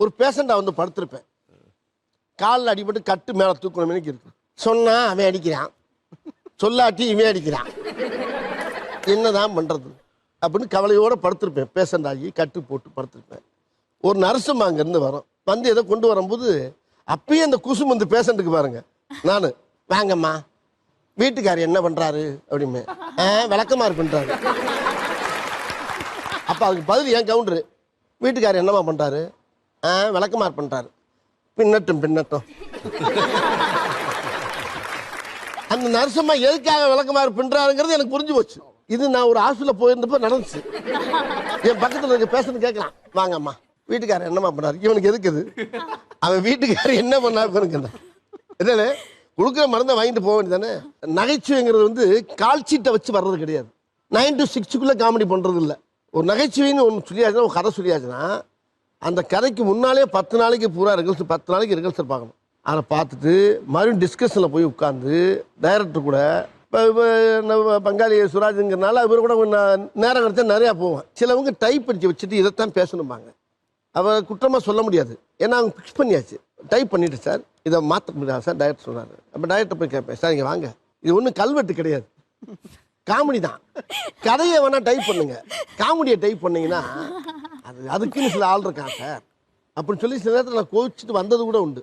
ஒரு பேஷண்டா வந்து படுத்திருப்பேன். காலில் அடிபட்டு கட்டு மேலே தூக்கணும் மணிக்கு இருக்கு. சொன்னா அவன் அடிக்கிறான், சொல்லாட்டி இவன் அடிக்கிறான். என்னதான் பண்றது அப்படின்னு கவலையோட படுத்திருப்பேன். பேஷண்ட் ஆகி கட்டு போட்டு படுத்திருப்பேன். ஒரு நர்ஸும் அங்கேருந்து வரும். வந்து எதை கொண்டு வரும்போது அப்பயே அந்த குசும் வந்து பேஷண்ட்டுக்கு பாருங்க. நான் வாங்கம்மா வீட்டுக்காரர் என்ன பண்றாரு அப்படிமே விளக்கமாறு பண்றாரு. அப்ப அதுக்கு பதில் ஏன் கவுண்டரு வீட்டுக்காரர் என்னமா பண்றாரு? விளக்கமாறு பண்றாரு. பின்னட்டும் பின்னட்டும். அந்த நர்சம்மா எதுக்காக விளக்கமாறு பின்றாருங்கிறது எனக்கு புரிஞ்சு போச்சு. இது நான் ஒரு ஹாஸ்பிட்டல் போயிருந்தப்ப நடந்துச்சு. என் பக்கத்தில் இருக்க பேஷண்ட் கேட்கலாம், வாங்கம்மா வீட்டுக்காரர் என்னமா பண்ணாரு? இவனுக்கு எதுக்கு இது? அவன் வீட்டுக்காரர் என்ன பண்ணாரு? என்னன்னு கொடுக்குற மருந்தை வாங்கிட்டு போக வேண்டியதானே. நகைச்சுவைங்கிறது வந்து கால்சீட்டை வச்சு வர்றது கிடையாது. 9 to 6 காமெடி பண்றது இல்லை. ஒரு நகைச்சுவைன்னு ஒன்று சொல்லியாச்சுன்னா, ஒரு கதை சொல்லியாச்சுன்னா அந்த கதைக்கு முன்னாலே 10 நாளைக்கு பூரா ரிகல்சல், 10 நாளைக்கு ரிகல்சல் பார்க்கணும். அதை பார்த்துட்டு மறுபடியும் டிஸ்கஷனில் போய் உட்காந்து டைரக்டர் கூட இப்போ பங்காளி சுராஜுங்கிறனால இவர் கூட நேரம் கிடைச்சா நிறையா போவேன். சிலவங்க டைப் அடிச்சு வச்சுட்டு இதைத்தான் பேசணும்பாங்க. அவர் குற்றமாக சொல்ல முடியாது, ஏன்னா அவங்க ஃபிக்ஸ் பண்ணியாச்சு. டைப் பண்ணிட்டு சார் இதை மாற்ற முடியாது சார் டைரக்டர் சொன்னார். அப்போ டைரக்டர் போய் கேட்பேன், சார் இங்கே வாங்க, இது ஒன்றும் கல்வெட்டு கிடையாது, காமெடி தான். கதையை வேணா டைப் பண்ணுங்க, காமெடியை டைப் பண்ணீங்கன்னா அதுக்குன்னு சில ஆள் இருக்கான் சார் அப்படின்னு சொல்லி சில நேரத்தில் நான் கோவிச்சுட்டு வந்தது கூட உண்டு.